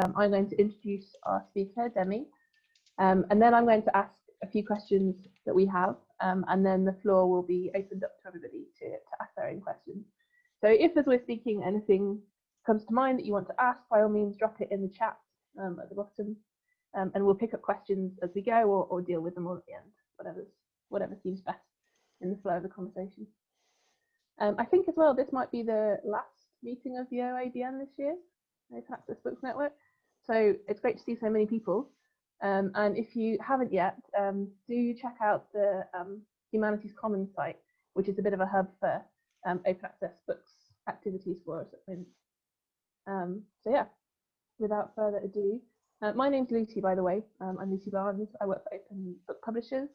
I'm going to introduce our speaker, Demmy, and then I'm going to ask a few questions that we have, and then the floor will be opened up to everybody to ask their own questions. So if as we're speaking anything comes to mind that you want to ask, by all means drop it in the chat at the bottom, and we'll pick up questions as we go, or deal with them all at the end, whatever seems best in the flow of the conversation. I think as well this might be the last meeting of the OABN this year, Open Access Books Network. So it's great to see so many people. And if you haven't yet, do check out the Humanities Commons site, which is a bit of a hub for open access books activities for us at Mint. So yeah, without further ado, my name's Lucy, by the way. I'm Lucy Barnes. I work for Open Book Publishers,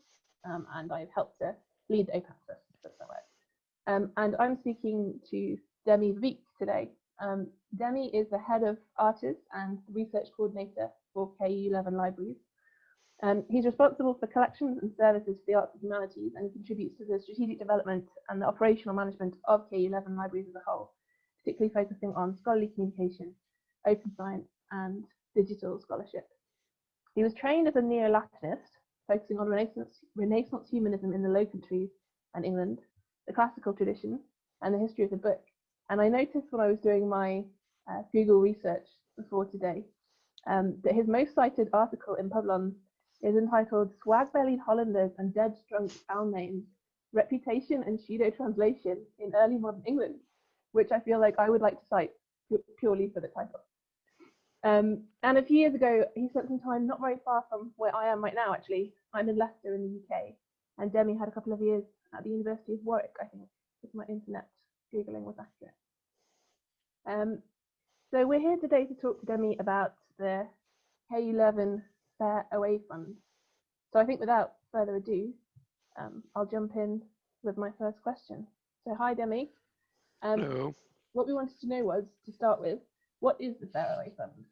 and I've helped to lead the Open Access Books Network. And I'm speaking to Demmy Verbeke today. Demmy is the head of Artists and research coordinator for KU11 Libraries. He's responsible for collections and services for the arts and humanities, and contributes to the strategic development and the operational management of KU11 Libraries as a whole, particularly focusing on scholarly communication, open science, and digital scholarship. He was trained as a neo-Latinist, focusing on Renaissance humanism in the Low Countries and England, the classical tradition, and the history of the book. And I noticed when I was doing my Google research before today that his most cited article in Publon is entitled "Swag-Bellied Hollanders and Dead-Drunk Almains, Reputation and Pseudo-Translation in Early Modern England," which I feel like I would like to cite purely for the title. And a few years ago, he spent some time not very far from where I am right now, actually. I'm in Leicester in the UK, and Demmy had a couple of years at the University of Warwick, I think, if my internet Googling was accurate. So we're here today to talk to Demmy about the KU11 Fair Away Fund. So I think without further ado, I'll jump in with my first question. So hi, Demmy. Hello. What we wanted to know was, to start with, what is the Fair Away Fund?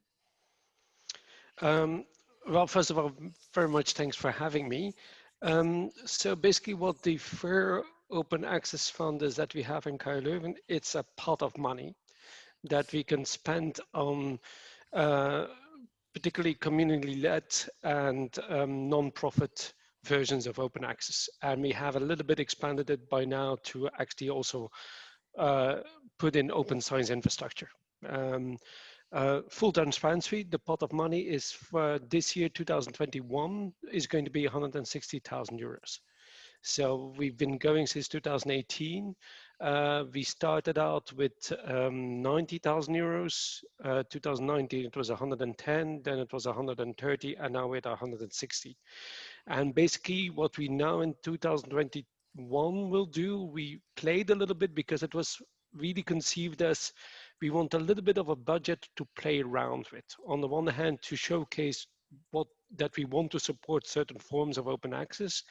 Well, first of all, very much thanks for having me. So basically what the Fair Open Access Fund is that we have in KU11, it's a pot of money that we can spend on particularly community-led and non-profit versions of open access. And we have a little bit expanded it by now to actually also put in open science infrastructure. Full transparency, the pot of money is for this year, 2021, is going to be 160,000 euros. So we've been going since 2018. We started out with 90,000 euros. 2019, it was 110, then it was 130, and now we're at 160. And basically what we now in 2021 will do, we played a little bit because it was really conceived as we want a little bit of a budget to play around with. On the one hand, to showcase that we want to support certain forms of open access.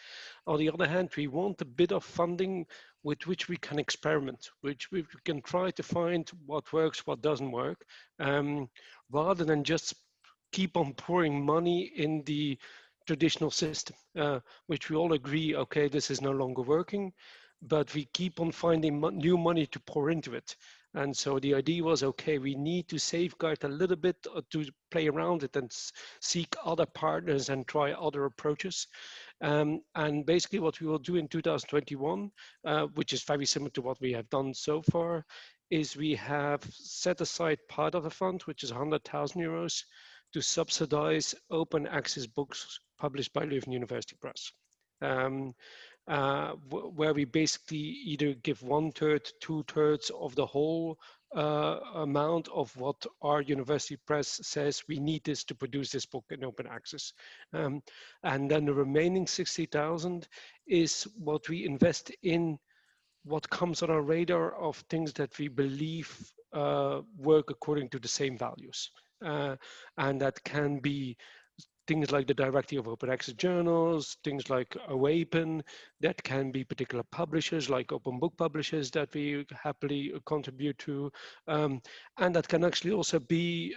On the other hand, we want a bit of funding with which we can experiment, which we can try to find what works, what doesn't work, rather than just keep on pouring money in the traditional system, which we all agree, okay, this is no longer working, but we keep on finding new money to pour into it. And so the idea was, okay, we need to safeguard a little bit to play around it and seek other partners and try other approaches. And basically what we will do in 2021, which is very similar to what we have done so far, is we have set aside part of the fund, which is 100,000 euros, to subsidize open access books published by Leuven University Press. Where we basically either give 1/3, 2/3 of the whole amount of what our university press says we need this to produce this book in open access. And then the remaining 60,000 is what we invest in what comes on our radar of things that we believe work according to the same values. And that can be things like the Directive of Open Access Journals, things like OAPEN, that can be particular publishers like Open Book Publishers that we happily contribute to. And that can actually also be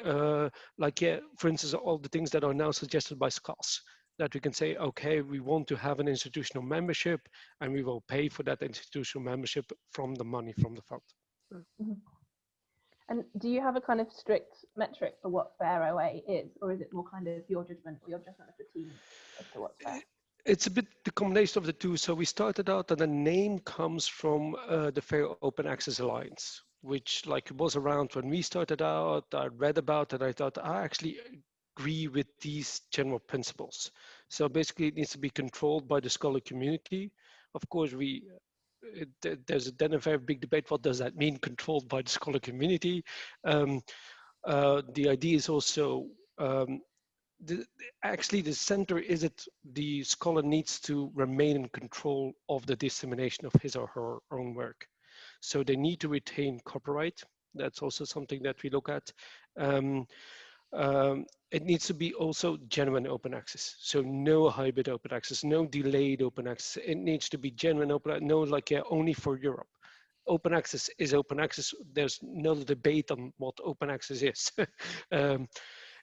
like, yeah, for instance, all the things that are now suggested by SCAS, that we can say, okay, we want to have an institutional membership and we will pay for that institutional membership from the money from the fund. Mm-hmm. And do you have a kind of strict metric for what fair OA is, or is it more kind of your judgment or your judgment of the team as to what's fair? It's a bit the combination of the two. So we started out, and the name comes from the Fair Open Access Alliance, which like was around when we started out. I read about it. I thought I actually agree with these general principles. So basically, it needs to be controlled by the scholar community. Of course, there's then a very big debate. What does that mean, controlled by the scholar community? The idea is also actually the center is it the scholar needs to remain in control of the dissemination of his or her own work. So they need to retain copyright. That's also something that we look at. It needs to be also genuine open access. So no hybrid open access, no delayed open access. It needs to be genuine open, no like only for Europe. Open access is open access. There's no debate on what open access is.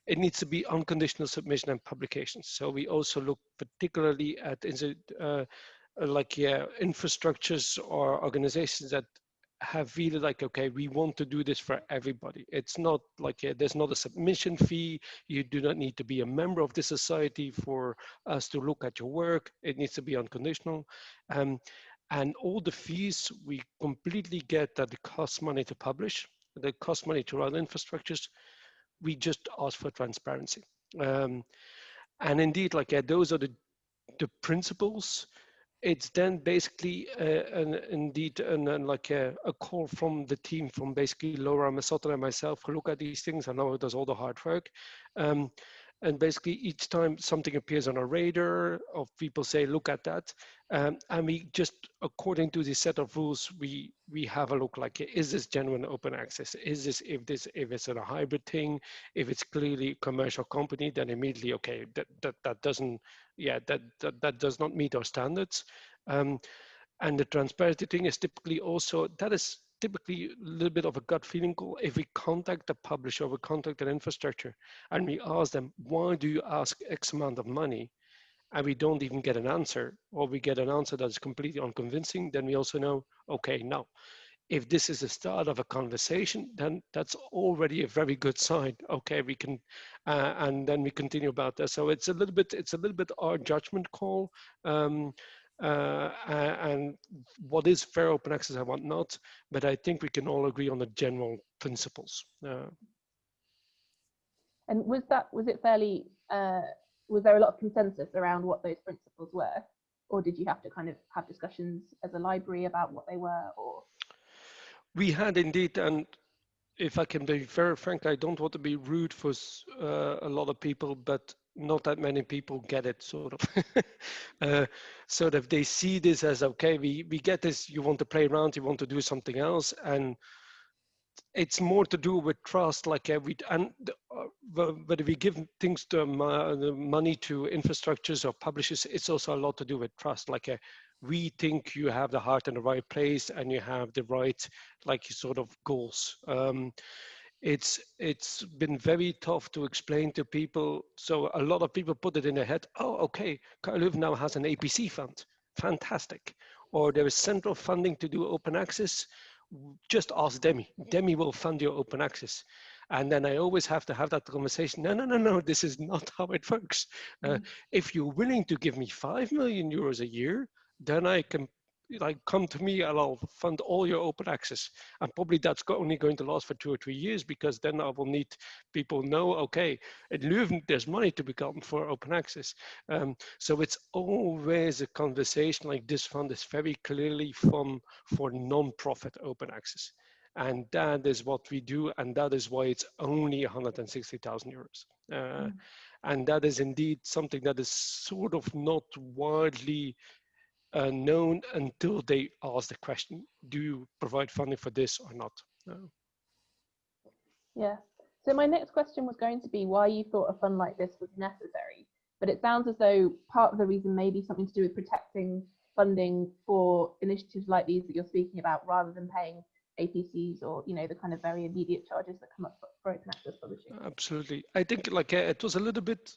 It needs to be unconditional submission and publication. So we also look particularly at infrastructures or organizations that have really like, okay, we want to do this for everybody. It's not like there's not a submission fee. You do not need to be a member of the society for us to look at your work. It needs to be unconditional. And all the fees, we completely get that it costs money to publish, that costs money to run infrastructures. We just ask for transparency. And indeed, like those are the principles. It's then basically a call from the team, from basically Laura, Masoto, and myself, who look at these things. I know it does all the hard work. And basically each time something appears on our radar, of people say, look at that. And we just, according to this set of rules, we have a look like, is this genuine open access? Is this, if it's a hybrid thing, if it's clearly commercial company, then immediately, okay, that doesn't, yeah, that does not meet our standards. And the transparency thing is typically also, that is typically a little bit of a gut feeling call. If we contact the publisher, we contact an infrastructure, and we ask them, why do you ask X amount of money? And we don't even get an answer, or we get an answer that is completely unconvincing, then we also know, okay, now, if this is the start of a conversation, then that's already a very good sign. Okay, we can, and then we continue about that. So it's a little bit our judgment call. And what is fair open access and what not, but I think we can all agree on the general principles. And was it fairly, was there a lot of consensus around what those principles were? Or did you have to kind of have discussions as a library about what they were? Or we had indeed, and if I can be very frank, I don't want to be rude for a lot of people, but not that many people get it, sort of. So that they see this as, okay, we get this, you want to play around, you want to do something else, and it's more to do with trust, like whether we give things to the money to infrastructures or publishers, it's also a lot to do with trust. Like we think you have the heart in the right place and you have the right, like, sort of goals. It's been very tough to explain to people. So a lot of people put it in their head, oh, okay, Carl Leuven now has an APC fund, fantastic. Or there is central funding to do open access. Just ask Demmy. Demmy will fund your open access. And then I always have to have that conversation. No, this is not how it works. If you're willing to give me 5 million euros a year, then I can, like, come to me and I'll fund all your open access. And probably that's only going to last for 2 or 3 years, because then I will need people know, okay, at Leuven, there's money to become for open access. So it's always a conversation like this fund is very clearly for non-profit open access. And that is what we do. And that is why it's only 160,000 euros. And that is indeed something that is sort of not widely known until they ask the question, do you provide funding for this or not? Yeah. So my next question was going to be why you thought a fund like this was necessary, but it sounds as though part of the reason may be something to do with protecting funding for initiatives like these that you're speaking about, rather than paying APCs or, you know, the kind of very immediate charges that come up for open access publishing. Absolutely. I think like it was a little bit,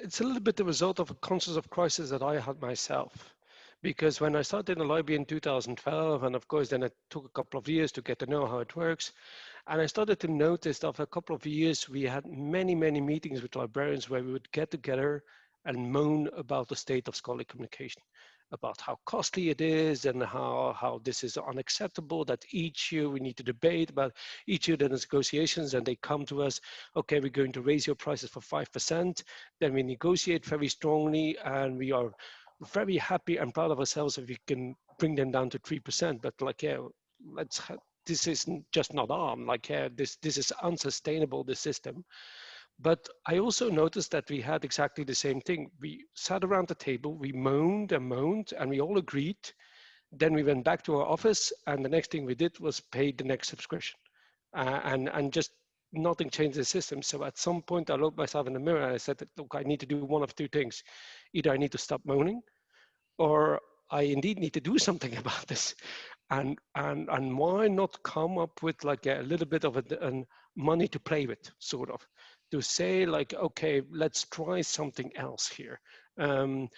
it's a little bit the result of a conscious of crisis that I had myself. Because when I started in the library in 2012, and of course then it took a couple of years to get to know how it works, And I started to notice that after a couple of years, we had many, many meetings with librarians where we would get together and moan about the state of scholarly communication, about how costly it is and how this is unacceptable, that each year we need to debate about each year there's negotiations and they come to us, okay, we're going to raise your prices for 5%. Then we negotiate very strongly and we are very happy and proud of ourselves if we can bring them down to 3%. But like, yeah, this is just not on. Like, yeah, this is unsustainable, the system. But I also noticed that we had exactly the same thing. We sat around the table, we moaned and moaned, and we all agreed. Then we went back to our office, and the next thing we did was pay the next subscription, and just nothing changed the system. So at some point, I looked myself in the mirror and I said, look, I need to do one of two things. Either I need to stop moaning, or I indeed need to do something about this. And why not come up with like a little bit of a money to play with, sort of, to say like, okay, let's try something else here. And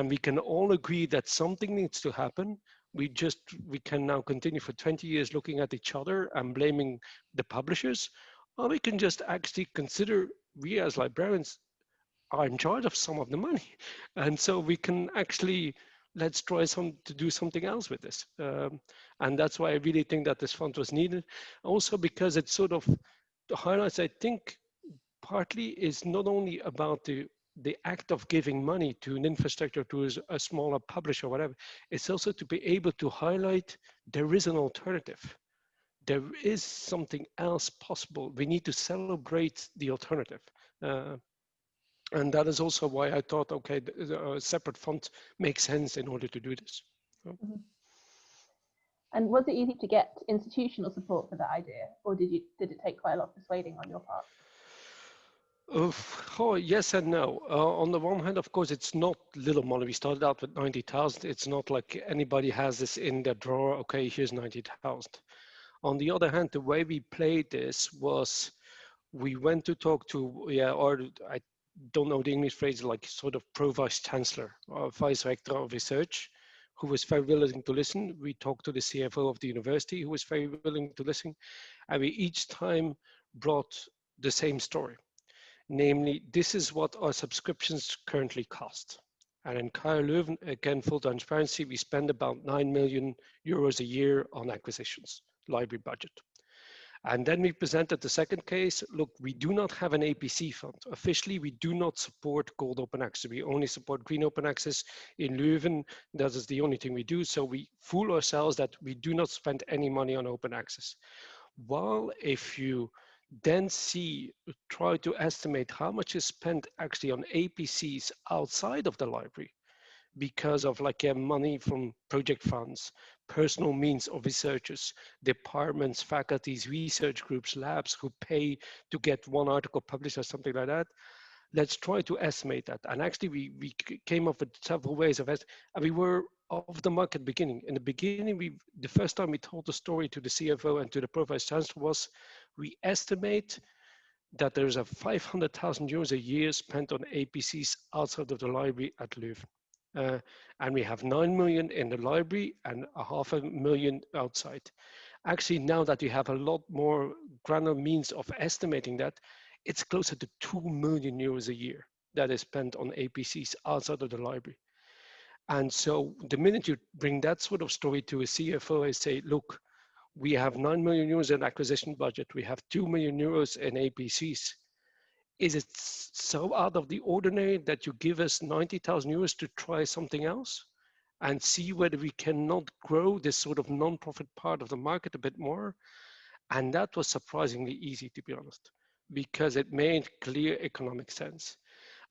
we can all agree that something needs to happen. We can now continue for 20 years looking at each other and blaming the publishers, or we can just actually consider we as librarians are in charge of some of the money. And so we can actually, let's try to do something else with this. And that's why I really think that this fund was needed. Also because it sort of highlights, I think, partly is not only about the act of giving money to an infrastructure, to a smaller publisher or whatever, it's also to be able to highlight there is an alternative. There is something else possible. We need to celebrate the alternative. And that is also why I thought, okay, a separate fund makes sense in order to do this. Mm-hmm. And was it easy to get institutional support for that idea, or did it take quite a lot of persuading on your part? Oh, yes and no. On the one hand, of course, it's not little money. We started out with 90,000. It's not like anybody has this in their drawer. Okay, here's 90,000. On the other hand, the way we played this was we went to talk to, or I don't know the English phrase, like sort of pro-vice chancellor or vice rector of research, who was very willing to listen. We talked to the CFO of the university, who was very willing to listen. And we each time brought the same story. Namely, this is what our subscriptions currently cost. And in KU Leuven, again, full transparency, we spend about 9 million euros a year on acquisitions, library budget. And then we presented the second case. Look, we do not have an APC fund. Officially, we do not support gold open access. We only support green open access in Leuven. That is the only thing we do. So we fool ourselves that we do not spend any money on open access. While if you then try to estimate how much is spent actually on APCs outside of the library, because of like money from project funds, personal means of researchers, departments, faculties, research groups, labs who pay to get one article published or something like that. Let's try to estimate that. And actually we came up with several ways of it. And we were of the market beginning. In the beginning, the first time we told the story to the CFO and to the Pro-Vice Chancellor was, we estimate that there's a 500,000 euros a year spent on APCs outside of the library at Leuven. And we have 9 million in the library and 500,000 outside. Actually, now that we have a lot more granular means of estimating that, it's closer to 2 million euros a year that is spent on APCs outside of the library. And so the minute you bring that sort of story to a CFO and say, look, we have 9 million euros in acquisition budget, we have 2 million euros in APCs. Is it so out of the ordinary that you give us 90,000 euros to try something else and see whether we cannot grow this sort of non-profit part of the market a bit more? And that was surprisingly easy, to be honest, because it made clear economic sense.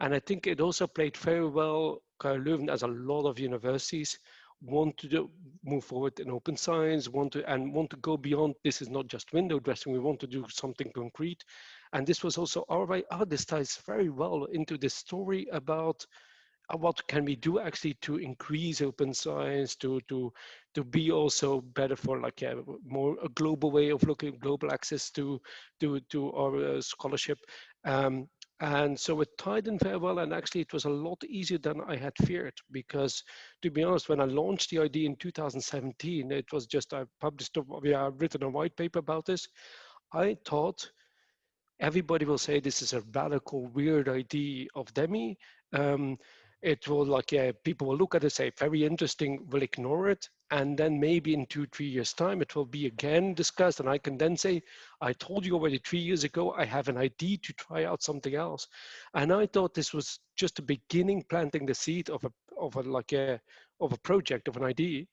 And I think it also played very well. KU Leuven, as a lot of universities, want to move forward in open science, want to go beyond. This is not just window dressing. We want to do something concrete. And this was also our way. This ties very well into the story about what can we do actually to increase open science, to be also better for like a more a global way of looking, global access to our scholarship. And so it tied in very well, and actually it was a lot easier than I had feared, because to be honest, when I launched the idea in 2017, it was just, I've written a white paper about this. I thought everybody will say this is a radical, weird idea of Demmy. Um, it will like, yeah, people will look at it, say, very interesting, will ignore it. And then maybe in 2-3 years time, it will be again discussed. And I can then say, I told you already 3 years ago, I have an idea to try out something else. And I thought this was just the beginning, planting the seed of a project, of an idea.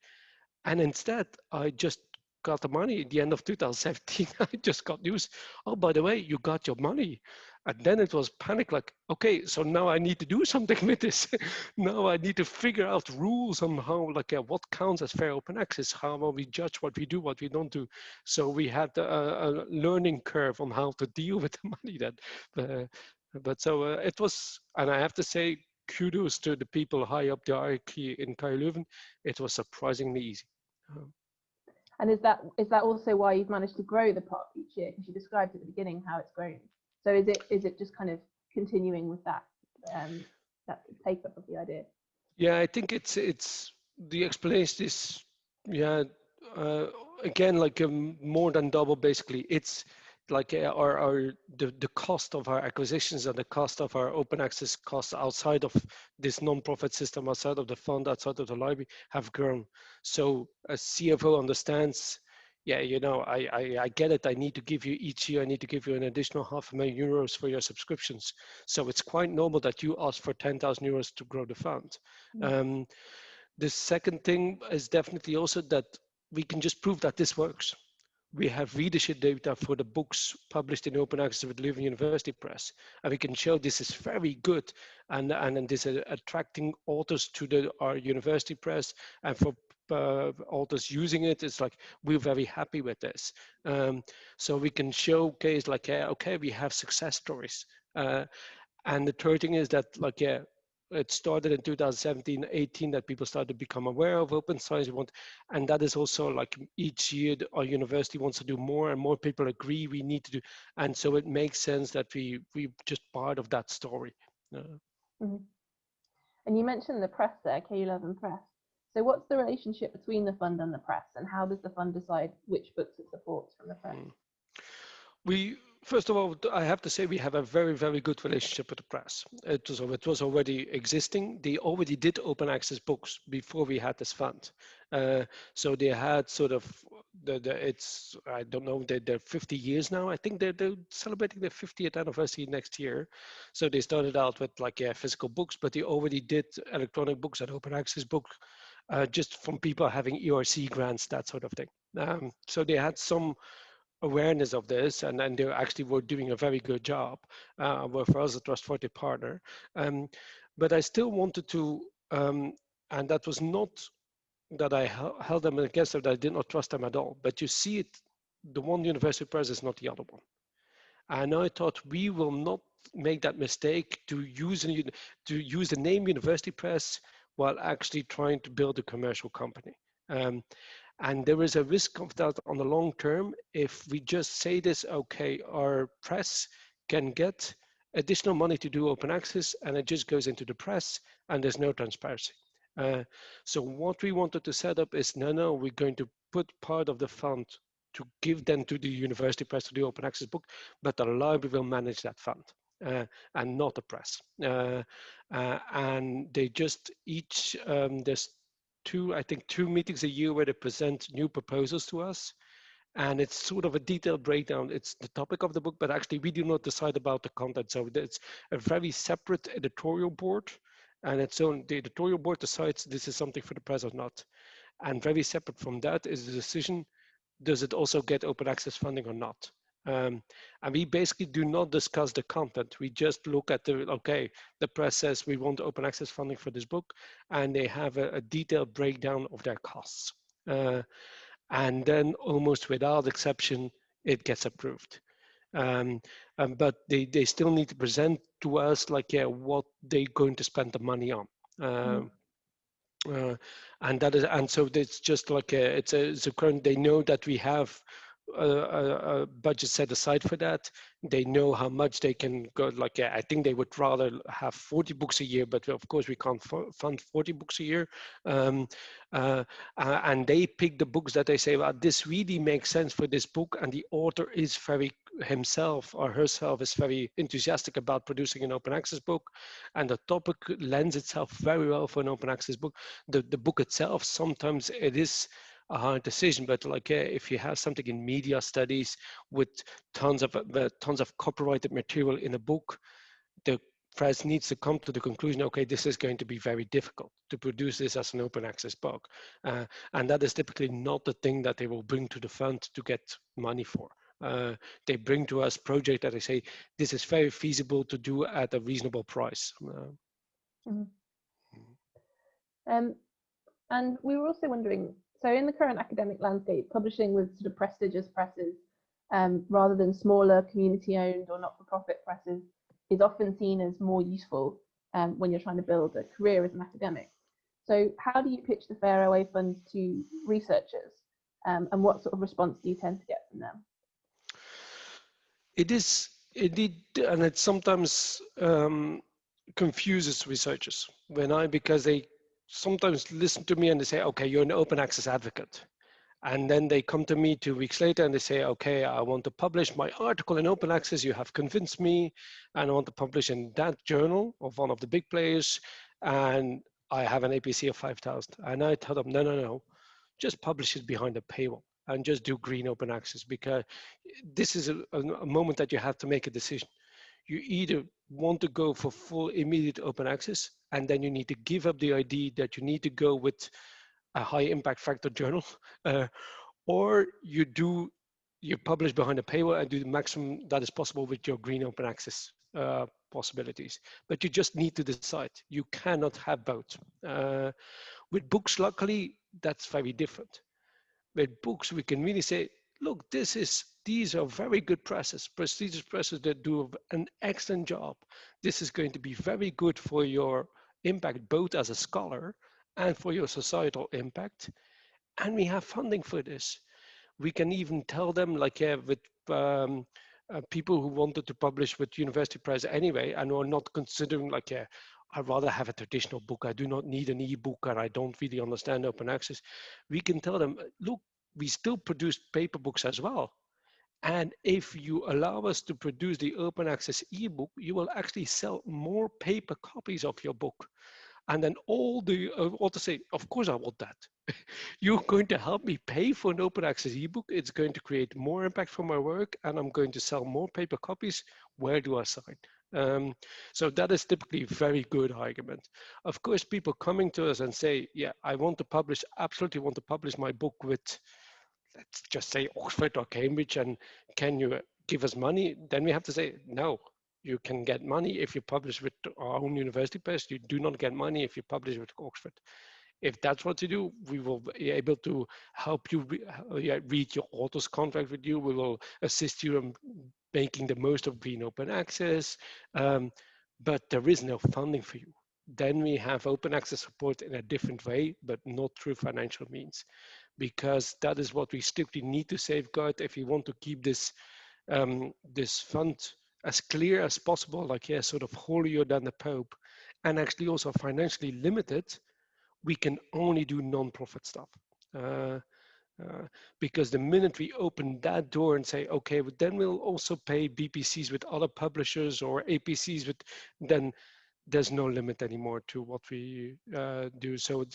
And instead, I just got the money at the end of 2017. I just got news. Oh, by the way, you got your money. And then it was panic like, okay, so now I need to do something with this. Now I need to figure out rules on how, like, what counts as fair open access, how will we judge what we do, what we don't do. So we had a learning curve on how to deal with the money that, but so it was, and I have to say, kudos to the people high up the hierarchy in KU Leuven. It was surprisingly easy. And is that also why you've managed to grow the pot each year? Because you described at the beginning how it's grown. So is it just kind of continuing with that that take up of the idea? Yeah, I think it's the explanation is, yeah, again, like more than double. Basically, it's like the cost of our acquisitions and the cost of our open access costs outside of this non-profit system, outside of the fund, outside of the library, have grown. So a CFO understands, yeah, you know, I get it. I need to give you each year, I need to give you an additional €500,000 for your subscriptions. So it's quite normal that you ask for €10,000 to grow the fund. The second thing is definitely also that we can just prove that this works. We have readership data for the books published in open access with Leuven University Press, and we can show this is very good, and this is attracting authors to our university press, and for authors using it, it's like we're very happy with this. So we can showcase like, okay, we have success stories. And the third thing is that, like, yeah, it started in 2017, 18 that people started to become aware of open science. And that is also like each year our university wants to do more and more people agree we need to do. And so it makes sense that we just part of that story. Mm-hmm. And you mentioned the press there, KU Leuven Press. So what's the relationship between the fund and the press, and how does the fund decide which books it supports from the press? First of all, I have to say we have a very, very good relationship with the press. It was already existing. They already did open access books before we had this fund. So they had sort of it's, I don't know, they're 50 years now. I think they're celebrating their 50th anniversary next year. So they started out with like physical books, but they already did electronic books and open access books, just from people having ERC grants, that sort of thing. So they had some awareness of this, and they actually were doing a very good job. Were for us a trustworthy partner, but I still wanted to, and that was not that I held them against them, that I did not trust them at all. But you see it, the one university press is not the other one, and I thought we will not make that mistake to use the name university press while actually trying to build a commercial company. And there is a risk of that on the long term if we just say this, okay, our press can get additional money to do open access and it just goes into the press and there's no transparency. So what we wanted to set up is, no, we're going to put part of the fund to give them to the university press to do open access book, but the library will manage that fund and not the press. And they just each, there's I think two meetings a year where they present new proposals to us. And it's sort of a detailed breakdown. It's the topic of the book, but actually we do not decide about the content. So it's a very separate editorial board, and the editorial board decides this is something for the press or not. And very separate from that is the decision, does it also get open access funding or not? And we basically do not discuss the content. We just look at the press says we want open access funding for this book, and they have a detailed breakdown of their costs. And then almost without exception, it gets approved. But they still need to present to us like, what they're going to spend the money on. And so it's just like it's a current, they know that we have a budget set aside for that. They know how much they can go. Like, I think they would rather have 40 books a year, but of course we can't fund 40 books a year. And they pick the books that they say, well, this really makes sense for this book, and the author is very himself or herself is very enthusiastic about producing an open access book, and the topic lends itself very well for an open access book. The book itself, sometimes it is a hard decision, but like if you have something in media studies with tons of copyrighted material in a book, the press needs to come to the conclusion, okay, this is going to be very difficult to produce this as an open access book, and that is typically not the thing that they will bring to the fund to get money for. They bring to us project that they say this is very feasible to do at a reasonable price. And we were also wondering, so in the current academic landscape, publishing with sort of prestigious presses rather than smaller community-owned or not-for-profit presses is often seen as more useful when you're trying to build a career as an academic. So how do you pitch the Fair OA Fund to researchers, and what sort of response do you tend to get from them? It is indeed, and it sometimes confuses researchers because they sometimes listen to me and they say, okay, you're an open access advocate. And then they come to me 2 weeks later and they say, okay, I want to publish my article in open access. You have convinced me, and I want to publish in that journal of one of the big players. And I have an APC of 5,000. And I tell them, no, just publish it behind a paywall and just do green open access, because this is a moment that you have to make a decision. You either want to go for full immediate open access, and then you need to give up the idea that you need to go with a high impact factor journal, or you publish behind a paywall and do the maximum that is possible with your green open access possibilities. But you just need to decide. You cannot have both. With books, luckily, that's very different. With books, we can really say, look, these are very good presses, prestigious presses that do an excellent job. This is going to be very good for your impact, both as a scholar and for your societal impact. And we have funding for this. We can even tell them, like with people who wanted to publish with university press anyway, and are not considering like, I'd rather have a traditional book. I do not need an e-book, and I don't really understand open access. We can tell them, look, we still produce paper books as well. And if you allow us to produce the open access ebook, you will actually sell more paper copies of your book. And then all to say, of course I want that. You're going to help me pay for an open access ebook. It's going to create more impact for my work, and I'm going to sell more paper copies. Where do I sign? So that is typically a very good argument. Of course, people coming to us and say, yeah, I want to publish, absolutely want to publish my book with, let's just say Oxford or Cambridge, and can you give us money? Then we have to say, no, you can get money if you publish with our own university press. You do not get money if you publish with Oxford. If that's what you do, we will be able to help you read your author's contract with you. We will assist you in making the most of green open access, but there is no funding for you. Then we have open access support in a different way, but not through financial means, because that is what we strictly need to safeguard if we want to keep this this fund as clear as possible, like, yeah, sort of holier than the Pope, and actually also financially limited. We can only do non-profit stuff. Because the minute we open that door and say, okay, but then we'll also pay BPCs with other publishers or APCs with, then there's no limit anymore to what we do. So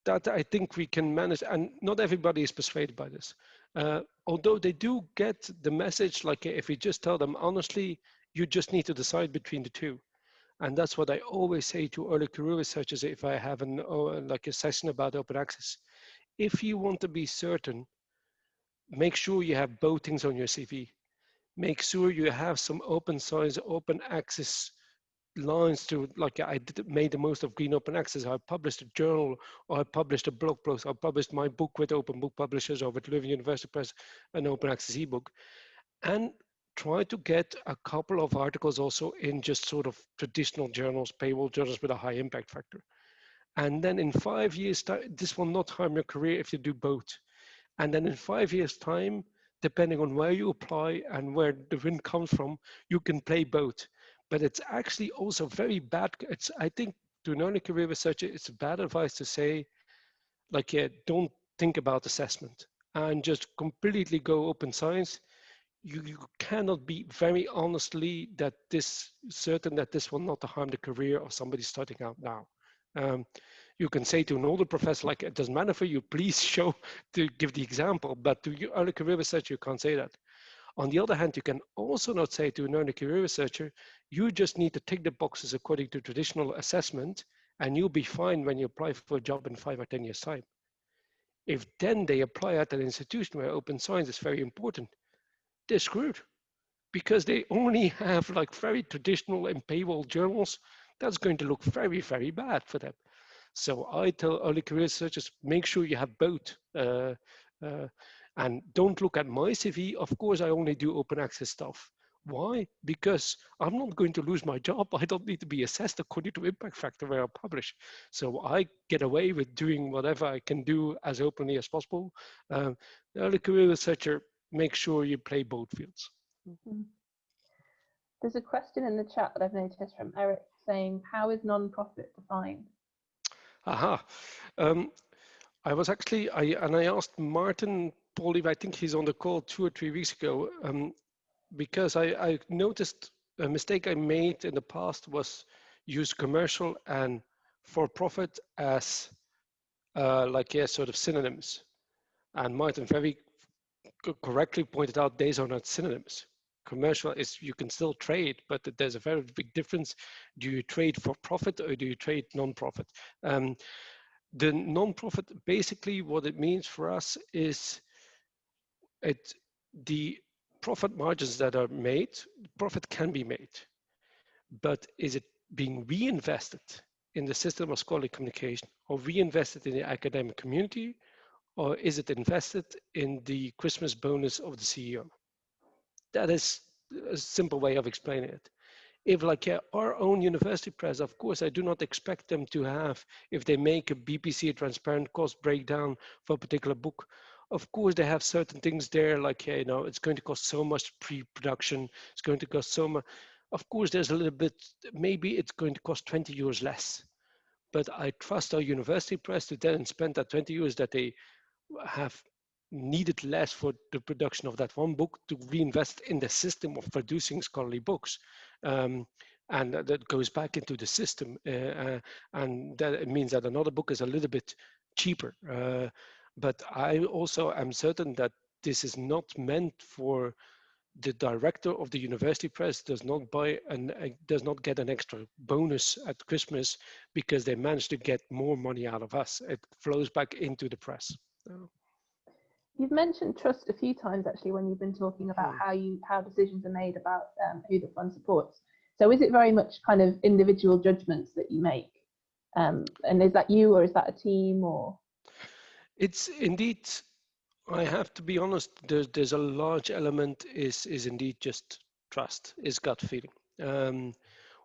that I think we can manage, and not everybody is persuaded by this. Although they do get the message, like if we just tell them honestly, you just need to decide between the two. And that's what I always say to early career researchers if I have like a session about open access. If you want to be certain, make sure you have both things on your CV. Make sure you have some open science, open access lines to, like made the most of green open access. I published a journal, or I published a blog post, I published my book with open book publishers or with Leuven University Press, an open access ebook. And try to get a couple of articles also in just sort of traditional journals, paywall journals with a high impact factor. And then in 5 years time, this will not harm your career if you do both. And then in 5 years time, depending on where you apply and where the wind comes from, you can play both. But it's actually also very bad. I think to an early career researcher, it's bad advice to say, like, yeah, don't think about assessment and just completely go open science. You cannot be very honestly that this certain that this will not harm the career of somebody starting out now. Um, you can say to an older professor, like, it doesn't matter for you, please show to give the example, but to your early career researcher, you can't say that. On the other hand, you can also not say to an early career researcher, you just need to tick the boxes according to traditional assessment, and you'll be fine when you apply for a job in 5 or 10 years time. If then they apply at an institution where open science is very important, they're screwed because they only have like very traditional and paywall journals. That's going to look very, very bad for them. So I tell early career researchers, make sure you have both. And don't look at my CV. Of course, I only do open access stuff. Why? Because I'm not going to lose my job. I don't need to be assessed according to impact factor where I publish. So I get away with doing whatever I can do as openly as possible. The early career researcher, make sure you play both fields. Mhm. There's a question in the chat that I've noticed from Eric saying, how is non-profit defined? Aha. I was actually, I asked Martin Pauly, I think he's on the call 2 or 3 weeks ago, because I noticed a mistake I made in the past was use commercial and for profit as like, yeah, sort of synonyms. And Martin very correctly pointed out these are not synonyms. Commercial is you can still trade, but there's a very big difference. Do you trade for profit or do you trade non-profit? The non-profit, basically what it means for us is the profit margins that are made, profit can be made, but is it being reinvested in the system of scholarly communication or reinvested in the academic community, or is it invested in the Christmas bonus of the CEO? That is a simple way of explaining it. If like our own university press, of course, I do not expect them to have, if they make a BPC, a transparent cost breakdown for a particular book, of course, they have certain things there, like, you know, it's going to cost so much pre-production, it's going to cost so much. Of course, there's a little bit, maybe it's going to cost 20 euros less, but I trust our university press to then spend that 20 euros that they have needed less for the production of that one book to reinvest in the system of producing scholarly books. And that goes back into the system. And that it means that another book is a little bit cheaper. But I also am certain that this is not meant for the director of the university press does not does not get an extra bonus at Christmas because they managed to get more money out of us. It flows back into the press. You've mentioned trust a few times actually when you've been talking about how decisions are made about who the fund supports. So is it very much kind of individual judgments that you make? And is that you or is that a team or? It's indeed, I have to be honest, there's a large element is indeed just trust, is gut feeling.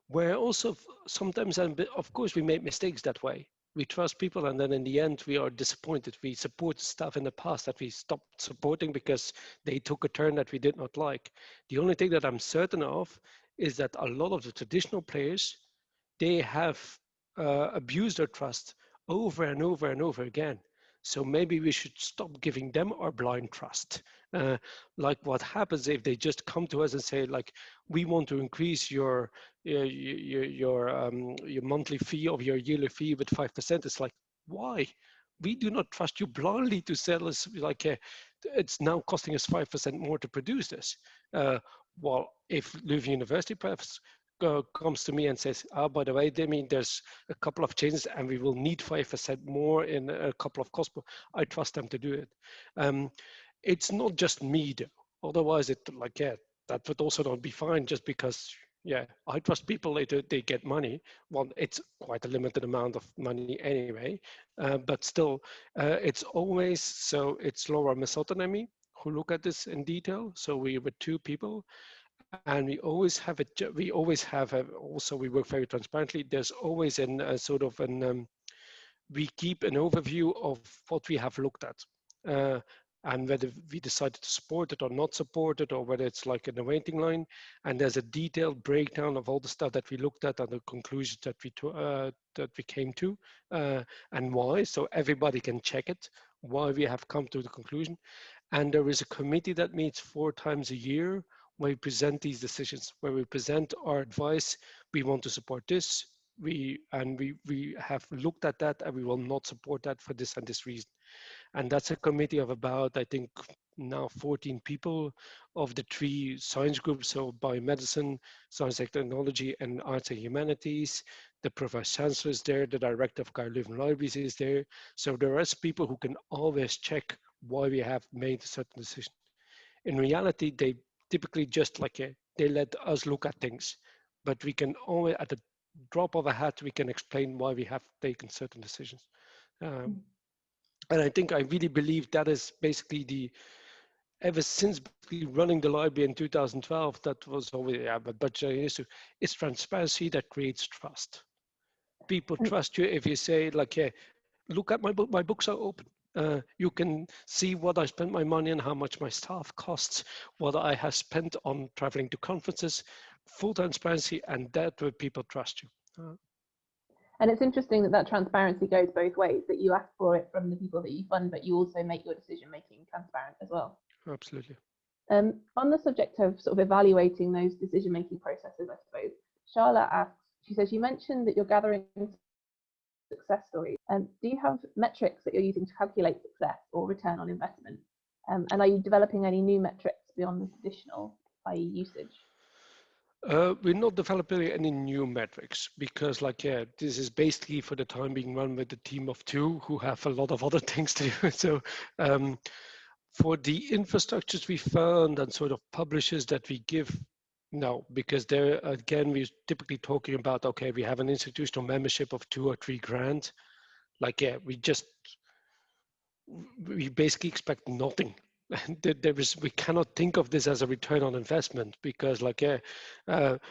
Where also sometimes, of course, we make mistakes that way. We trust people and then in the end we are disappointed. We support stuff in the past that we stopped supporting because they took a turn that we did not like. The only thing that I'm certain of is that a lot of the traditional players, they have abused their trust over and over and over again. So maybe we should stop giving them our blind trust. Like what happens if they just come to us and say, like, we want to increase your monthly fee of your yearly fee with 5%. It's like, why? We do not trust you blindly to sell us like it's now costing us 5% more to produce this. Well, if Leuven University perhaps comes to me and says, oh, by the way, Demmy, there's a couple of changes and we will need 5% more in a couple of costs, I trust them to do it. It's not just me though. Otherwise it like, yeah, that would also not be fine just because, yeah, I trust people they get money. Well, it's quite a limited amount of money anyway, but still it's always, so it's Laura Mesot and me who look at this in detail. So we were 2 people. And we always have it. We always have also. We work very transparently. There's always a sort of an. We keep an overview of what we have looked at, and whether we decided to support it or not support it, or whether it's like in a waiting line. And there's a detailed breakdown of all the stuff that we looked at and the conclusions that we came to, and why, so everybody can check it, why we have come to the conclusion. And there is a committee that meets 4 times a year where we present these decisions, where we present our advice. We want to support this. We have looked at that and we will not support that for this and this reason. And that's a committee of about, I think, now 14 people of the 3 science groups, so biomedicine, science and technology, and arts and humanities. The Provost Chancellor is there, the Director of Carl Leuven Libraries is there. So there is people who can always check why we have made a certain decision. In reality, they typically just they let us look at things, but we can always, at the drop of a hat, we can explain why we have taken certain decisions. And I think I really believe that is basically ever since basically running the library in 2012, that was always, but budgetary issue. It's transparency that creates trust. People trust you if you say look at my book, my books are open. You can see what I spent my money on, how much my staff costs, what I have spent on traveling to conferences, full transparency, and that way people trust you. And it's interesting that transparency goes both ways, that you ask for it from the people that you fund, but you also make your decision-making transparent as well. Absolutely. On the subject of sort of evaluating those decision-making processes, I suppose, Charlotte asks, she says, you mentioned that you're gathering success stories. Do you have metrics that you're using to calculate success or return on investment? And are you developing any new metrics beyond the traditional, i.e. usage? We're not developing any new metrics because this is basically for the time being run with a team of 2 who have a lot of other things to do. So for the infrastructures we found and sort of publishers that we give, no, because there again, we're typically talking about, okay, we have an institutional membership of 2 or 3 grand. We basically expect nothing. We cannot think of this as a return on investment because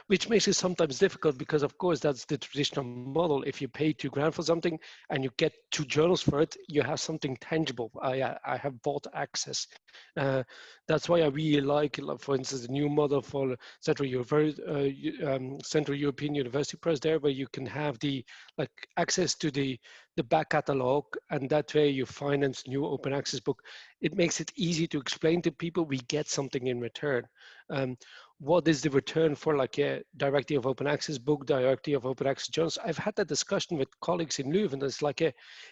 which makes it sometimes difficult because of course that's the traditional model. If you pay 2 grand for something and you get 2 journals for it, you have something tangible. I have bought access. That's why I really like, for instance, the new model for Central European University Press there, where you can have the access to the back catalog, and that way you finance new open access book. It makes it easy to explain to people. We get something in return. What is the return for a directory of open access book, directory of open access journals? I've had that discussion with colleagues in Leuven. It's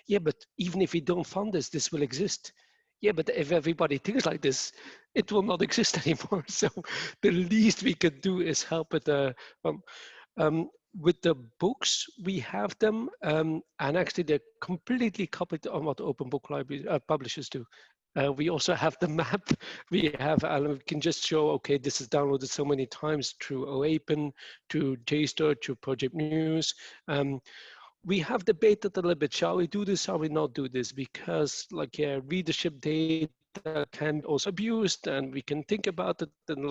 yeah, but even if we don't fund this will exist. Yeah, but if everybody thinks like this, it will not exist anymore. So the least we can do is help with with the books, we have them, and actually they're completely copied on what open book library publishers do. We also have the map. We can just show, okay, this is downloaded so many times through OAPN, to JSTOR, to Project News. We have debated a little bit, shall we do this, shall we not do this? Because readership data can be also abused, and we can think about it, and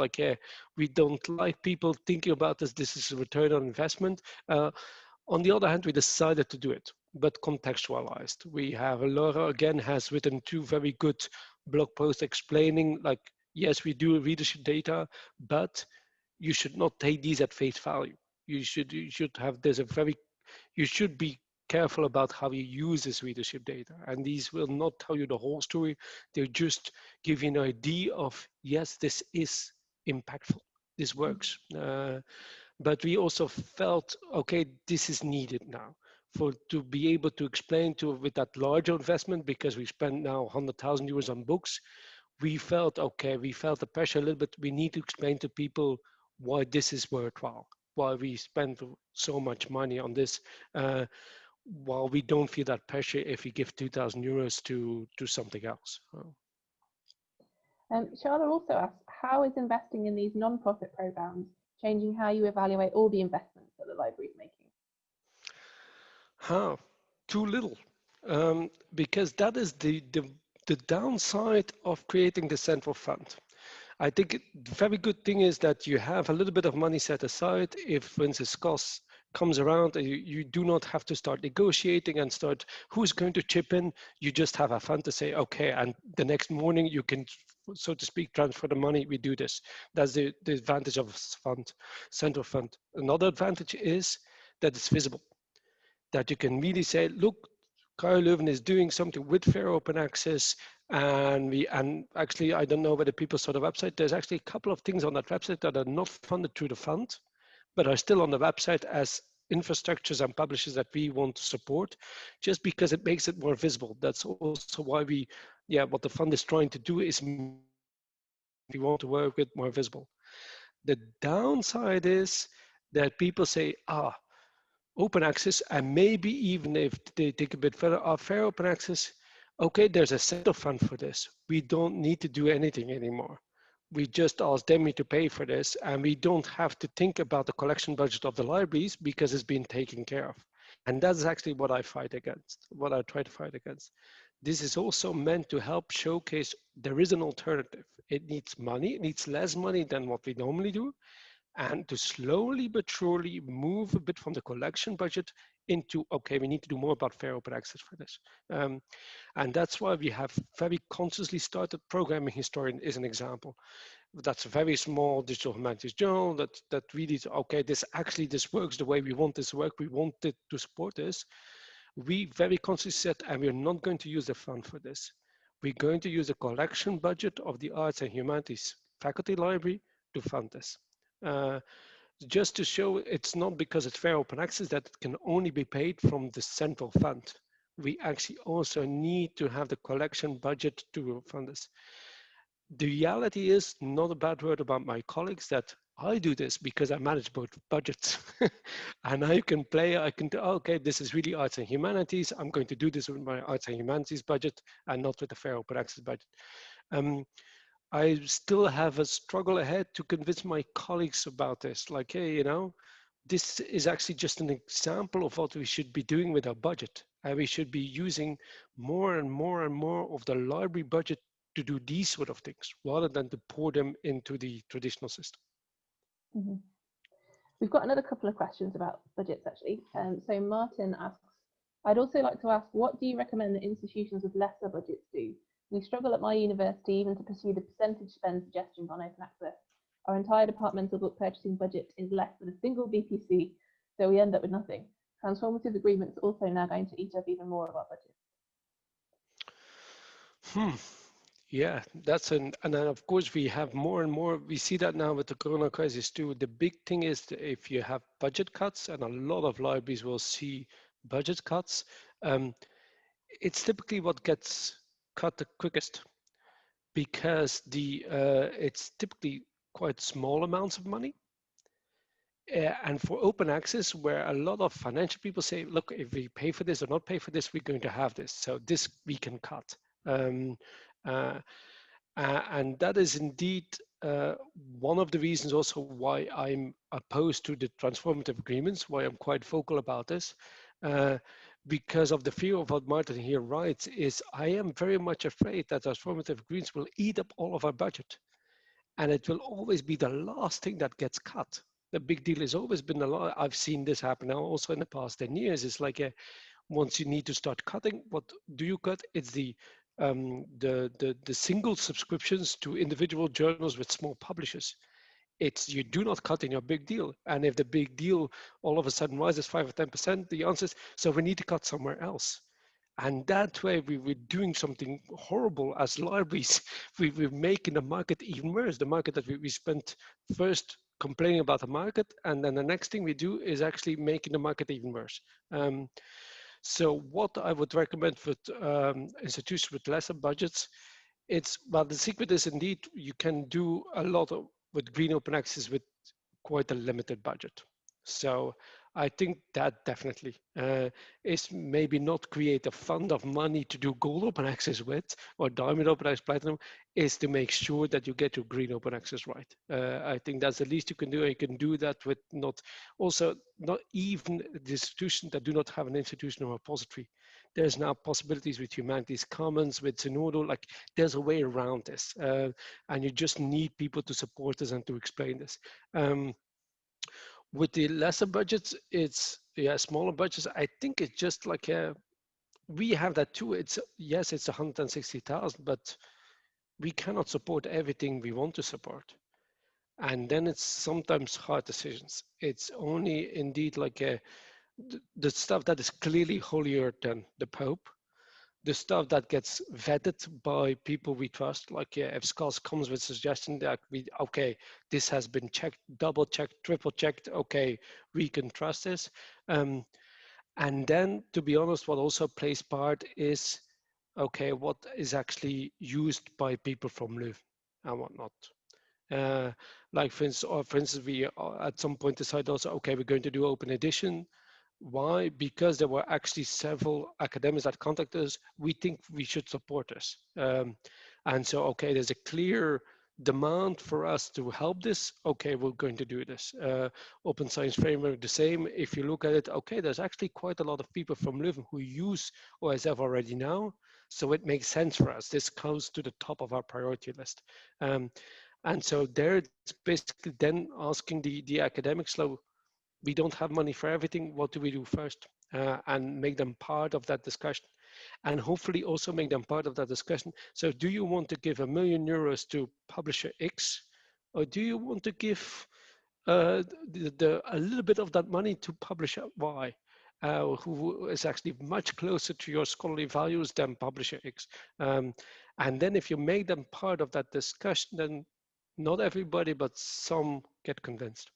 we don't like people thinking about this is a return on investment. On the other hand, we decided to do it, but contextualized. We have, Laura again has written 2 very good blog posts explaining yes, we do readership data, but you should not take these at face value. You should have, you should be careful about how you use this readership data. And these will not tell you the whole story. They just give you an idea of, yes, this is impactful. This works. But we also felt, okay, this is needed now to be able to explain with that larger investment, because we spent now 100,000 euros on books. We felt, okay, we felt the pressure a little bit. We need to explain to people why this is worthwhile, why we spend so much money on this, while we don't feel that pressure if we give 2,000 euros to something else. Charlotte also asks, how is investing in these non-profit programs changing how you evaluate all the investments that the library is making? How? Too little. Because that is the downside of creating the central fund. I think the very good thing is that you have a little bit of money set aside if, for instance, costs comes around, you do not have to start negotiating and start who's going to chip in. You just have a fund to say, okay, and the next morning you can, so to speak, transfer the money. We do this. That's the advantage of fund, central fund. Another advantage is that it's visible, that you can really say, look, Kyle Leuven is doing something with fair open access. And actually, I don't know whether people saw the website. There's actually a couple of things on that website that are not funded through the fund, but are still on the website as infrastructures and publishers that we want to support, just because it makes it more visible. That's also why what the fund is trying to do is we want to work with more visible. The downside is that people say, open access, and maybe even if they take a bit further, fair open access, okay, there's a central fund for this. We don't need to do anything anymore. We just ask Demmy to pay for this, and we don't have to think about the collection budget of the libraries because it's been taken care of. And that's actually what I fight against, what I try to fight against. This is also meant to help showcase there is an alternative. It needs money, it needs less money than what we normally do, and to slowly but surely move a bit from the collection budget into, okay, we need to do more about fair open access for this. And that's why we have very consciously started Programming Historian is an example. That's a very small digital humanities journal that really, okay, this works the way we want this to work. We want it to support this. We very consciously said, and we're not going to use the fund for this. We're going to use the collection budget of the Arts and Humanities Faculty Library to fund this. Just to show it's not because it's fair open access that it can only be paid from the central fund. We actually also need to have the collection budget to fund this. The reality is, not a bad word about my colleagues, that I do this because I manage both budgets. And I can okay, this is really arts and humanities. I'm going to do this with my arts and humanities budget and not with the fair open access budget. I still have a struggle ahead to convince my colleagues about this. Like, hey, this is actually just an example of what we should be doing with our budget. And we should be using more and more and more of the library budget to do these sort of things, rather than to pour them into the traditional system. Mm-hmm. We've got another couple of questions about budgets, actually. So Martin asks, I'd also like to ask, what do you recommend that institutions with lesser budgets do? We struggle at my university even to pursue the percentage spend suggestions on open access. Our entire departmental book purchasing budget is less than a single BPC, so we end up with nothing. Transformative agreements also now going to eat up even more of our budget. Yeah, and then of course we have more and more, we see that now with the Corona crisis too. The big thing is that if you have budget cuts, and a lot of libraries will see budget cuts, it's typically what gets cut the quickest, because it's typically quite small amounts of money. And for open access, where a lot of financial people say, look, if we pay for this or not pay for this, we're going to have this. So this we can cut. And that is indeed one of the reasons also why I'm opposed to the transformative agreements, why I'm quite vocal about this. Because of the fear of what Martin here writes, is I am very much afraid that transformative agreements will eat up all of our budget. And it will always be the last thing that gets cut. The big deal has always been I've seen this happen now also in the past 10 years. It's like once you need to start cutting, what do you cut? It's the single subscriptions to individual journals with small publishers. You do not cut in your big deal. And if the big deal all of a sudden rises 5 or 10%, the answer is, so we need to cut somewhere else. And that way we were doing something horrible as libraries. We're making the market even worse. The market that we spent first complaining about the market, and then the next thing we do is actually making the market even worse. So what I would recommend for institutions with lesser budgets, the secret is indeed you can do a lot with green open access with quite a limited budget. So I think that definitely is maybe not create a fund of money to do gold open access with, or diamond open access, platinum, is to make sure that you get your green open access right. I think that's the least you can do. You can do that with not even the institutions that do not have an institutional repository. There's now possibilities with Humanities Commons, with Zenodo, like there's a way around this. And you just need people to support us and to explain this. With the lesser budgets, it's yeah, smaller budgets. I think it's just like we have that too. It's yes, it's 160,000, but we cannot support everything we want to support. And then it's sometimes hard decisions. It's only indeed like the stuff that is clearly holier than the Pope, the stuff that gets vetted by people we trust. Like if Scott comes with suggestion that okay, this has been checked, double checked, triple checked, okay, we can trust this. Um, and then, to be honest, what also plays part is, okay, what is actually used by people from Leuven and whatnot. Uh, like for instance, we at some point decided also, okay, we're going to do open edition. Why? Because there were actually several academics that contacted us. We think we should support this. And so, okay, there's a clear demand for us to help this. Okay, we're going to do this. Open Science Framework, the same. If you look at it, okay, there's actually quite a lot of people from Leuven who use OSF already now. So it makes sense for us. This comes to the top of our priority list. And so there it's basically then asking the academics, so we don't have money for everything. What do we do first? And make them part of that discussion, and hopefully also make them part of that discussion. So do you want to give €1,000,000 to publisher X, or do you want to give a little bit of that money to publisher Y, who is actually much closer to your scholarly values than publisher X? And then if you make them part of that discussion, then not everybody, but some get convinced.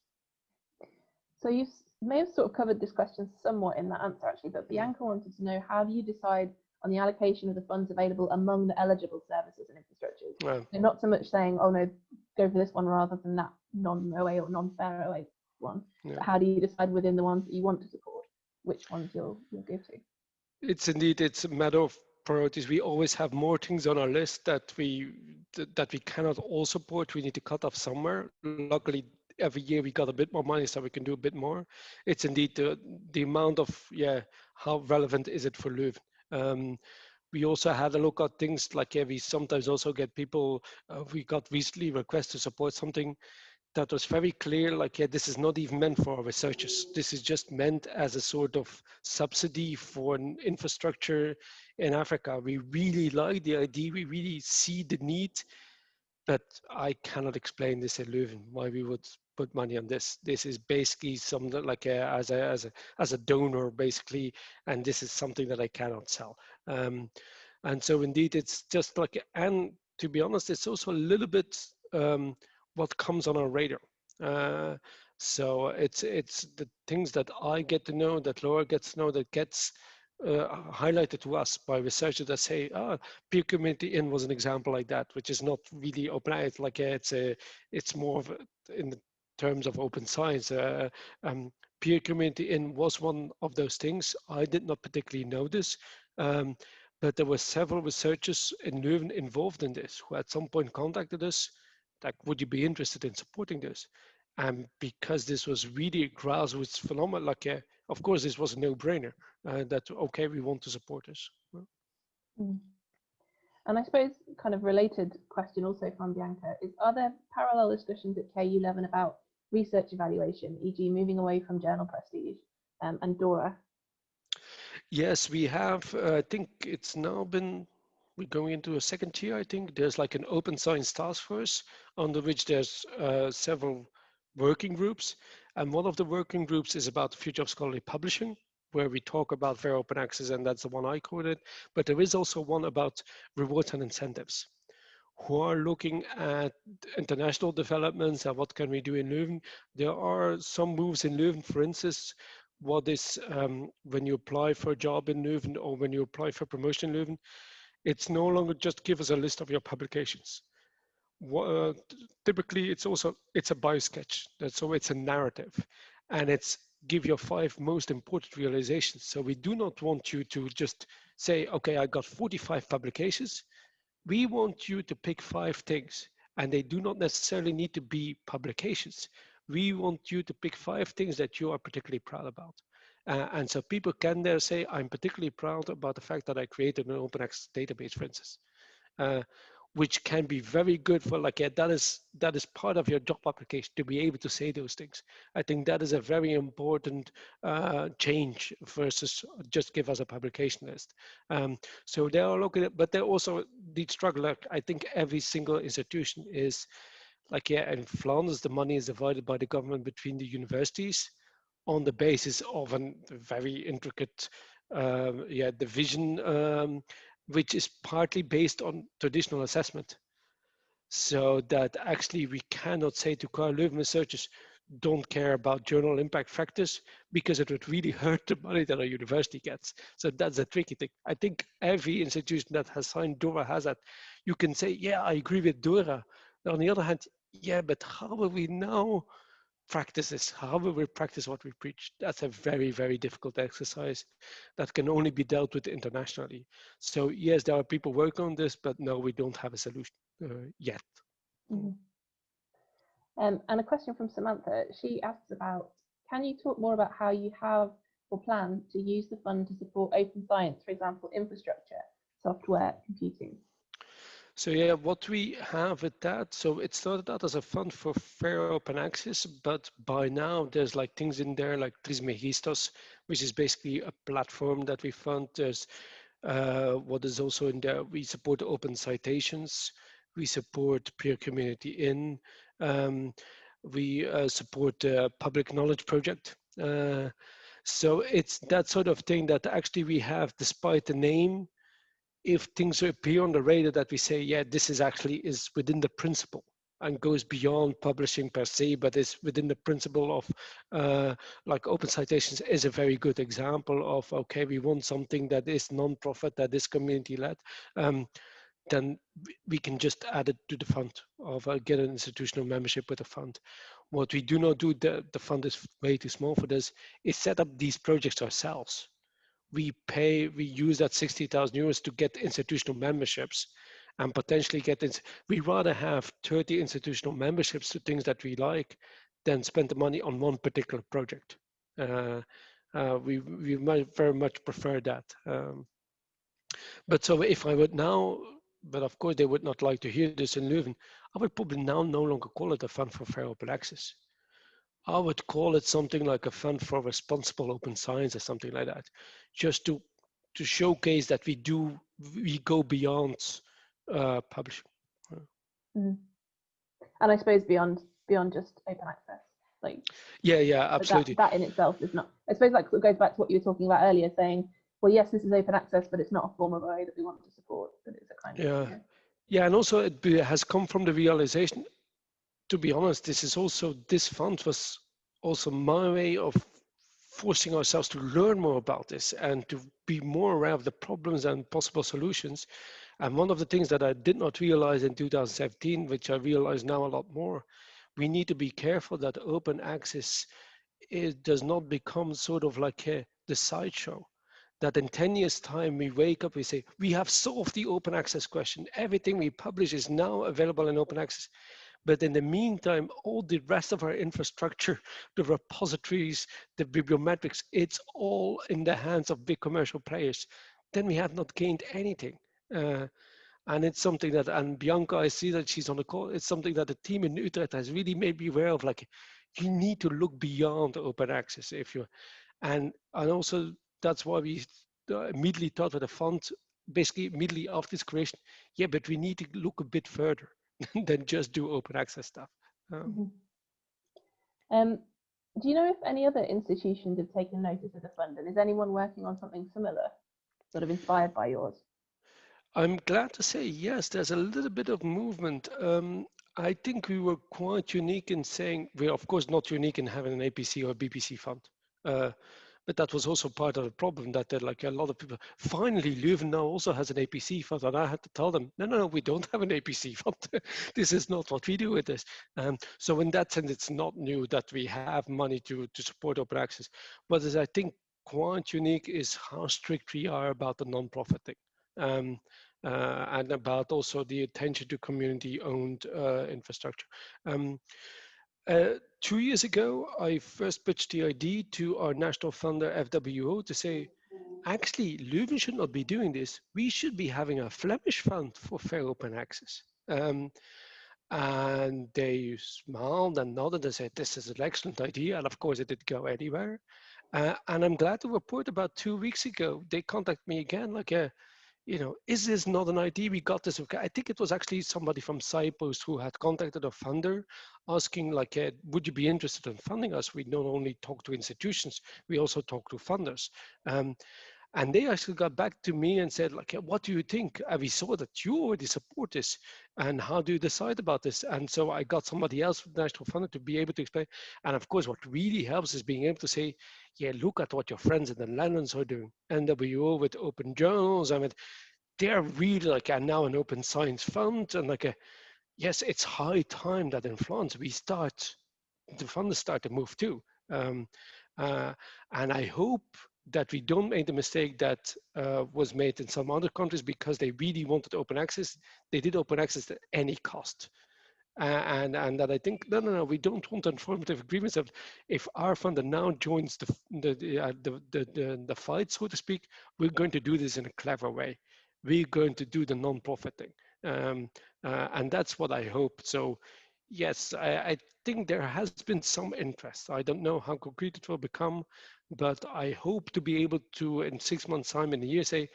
So you may have sort of covered this question somewhat in that answer actually, but Bianca wanted to know, how do you decide on the allocation of the funds available among the eligible services and infrastructures? So not so much saying, oh no, go for this one rather than that non-OA or non-fair OA one. But how do you decide within the ones that you want to support, which ones you'll give to? It's a matter of priorities. We always have more things on our list that we cannot all support. We need to cut off somewhere. Luckily, every year we got a bit more money, so we can do a bit more. It's indeed the amount of how relevant is it for Leuven. We also had a look at things like we sometimes also get people. We got recently requests to support something that was very clear, like, this is not even meant for our researchers. This is just meant as a sort of subsidy for an infrastructure in Africa. We really like the idea, we really see the need, but I cannot explain this in Leuven, why we would put money on this. This is basically something like as a donor, basically, and this is something that I cannot sell. And so indeed, it's just like, and to be honest, it's also a little bit what comes on our radar. So it's the things that I get to know, that Laura gets to know, that gets highlighted to us by researchers that say, peer community in was an example like that, which is not really open. It's like it's more of in terms of open science. Peer community in was one of those things. I did not particularly know this. But there were several researchers in Leuven involved in this who at some point contacted us, like, would you be interested in supporting this? And because this was really a grassroots phenomenon, like, of course, this was a no-brainer that, okay, we want to support this. And I suppose kind of related question also from Bianca is, are there parallel discussions at KU11 about research evaluation, e.g. moving away from journal prestige and DORA? Yes, we have. I think it's now been, we're going into a second year, I think. There's like an open science task force under which there's several working groups. And one of the working groups is about the future of scholarly publishing, where we talk about fair open access, and that's the one I quoted. But there is also one about rewards and incentives, who are looking at international developments and what can we do in Leuven. There are some moves in Leuven, for instance, what is when you apply for a job in Leuven or when you apply for promotion in Leuven, it's no longer just give us a list of your publications. Typically, it's a biosketch. So it's a narrative, and it's give your 5 most important realizations. So we do not want you to just say, okay, I got 45 publications. We want you to pick 5 things, and they do not necessarily need to be publications. We want you to pick 5 things that you are particularly proud about. And so people can there say, I'm particularly proud about the fact that I created an open access database, for instance. which can be very good for like, yeah, that is part of your job application to be able to say those things. I think that is a very important change versus just give us a publication list. So they are looking at, but they also did struggle. Like, I think every single institution is like, yeah, in Flanders, the money is divided by the government between the universities on the basis of a very intricate division, which is partly based on traditional assessment. So that actually we cannot say to Carl Leuven researchers, don't care about journal impact factors, because it would really hurt the money that a university gets. So that's a tricky thing. I think every institution that has signed DORA has that. You can say, yeah, I agree with DORA. On the other hand, yeah, but how will we now practice this? How will we practice what we preach? That's a very, very difficult exercise that can only be dealt with internationally. So yes, there are people working on this, but no, we don't have a solution yet. Mm-hmm. And a question from Samantha. She asks about, can you talk more about how you have or plan to use the fund to support open science, for example, infrastructure, software, computing? So yeah, what we have with that, so it started out as a fund for fair open access, but by now there's like things in there like Trismegistos, which is basically a platform that we fund. There's what is also in there, we support open citations, we support peer community in, we support the public knowledge project. So it's that sort of thing that actually we have, despite the name, if things appear on the radar that we say, yeah, this is actually is within the principle and goes beyond publishing per se, but is within the principle of like open citations is a very good example of, okay, we want something that is non-profit, that is community-led, then we can just add it to the fund of get an institutional membership with the fund. What we do not do, the fund is way too small for this, is set up these projects ourselves. We use that 60,000 euros to get institutional memberships and potentially we rather have 30 institutional memberships to things that we like than spend the money on one particular project. We might very much prefer that. But so if I would now, but of course they would not like to hear this in Leuven, I would probably now no longer call it a fund for fair open access. I would call it something like a fund for responsible open science or something like that, just to showcase that we go beyond publishing. Mm-hmm. And I suppose beyond just open access, like yeah, absolutely. That in itself is not. I suppose like it goes back to what you were talking about earlier, saying, well, yes, this is open access, but it's not a form of OA that we want to support. But it's a kind of yeah, and also it has come from the realization. To be honest, this fund was also my way of forcing ourselves to learn more about this and to be more aware of the problems and possible solutions. And one of the things that I did not realize in 2017, which I realize now a lot more, we need to be careful that open access does not become sort of like the sideshow. That in 10 years' time, we wake up, we say, we have solved the open access question. Everything we publish is now available in open access. But in the meantime, all the rest of our infrastructure, the repositories, the bibliometrics, it's all in the hands of big commercial players. Then we have not gained anything. And it's something that, and Bianca, I see that she's on the call, it's something that the team in Utrecht has really made me aware of, like, you need to look beyond open access and also that's why we immediately thought with the fund, basically immediately after its creation, yeah, but we need to look a bit further than just do open access stuff. Do you know if any other institutions have taken notice of the fund, and is anyone working on something similar, sort of inspired by yours? I'm glad to say yes, there's a little bit of movement. I think we were quite unique in saying, we're of course not unique in having an APC or BPC fund. But that was also part of the problem that like a lot of people, finally Leuven now also has an APC fund, and I had to tell them, no, we don't have an APC fund. This is not what we do with this. So in that sense, it's not new that we have money to support open access. But as I think quite unique is how strict we are about the non-profit thing. And about also the attention to community-owned infrastructure. 2 years ago, I first pitched the idea to our national funder, FWO, to say, actually, Leuven should not be doing this. We should be having a Flemish fund for fair open access. And they smiled and nodded and said, this is an excellent idea. And of course, it didn't go anywhere. And I'm glad to report about 2 weeks ago, they contacted me again, like, is this not an idea? We got this. I think it was actually somebody from Cypost who had contacted a funder asking, like, would you be interested in funding us? We not only talk to institutions, we also talk to funders. And they actually got back to me and said, like, what do you think? We saw that you already support this. And how do you decide about this? And so I got somebody else from the National Funder to be able to explain. And of course, what really helps is being able to say, yeah, look at what your friends in the Netherlands are doing. NWO with open journals. I mean, they're really like now an open science fund. And like, yes, it's high time that in France the funders start to move too. And I hope that we don't make the mistake that was made in some other countries because they really wanted open access. They did open access at any cost. And that I think, no, we don't want informative agreements. Of if our funder now joins the fight, so to speak, we're going to do this in a clever way. We're going to do the non-profit thing. And that's what I hope. So yes, I think there has been some interest. I don't know how concrete it will become, but I hope to be able to, in 6 months' time, in a year, say,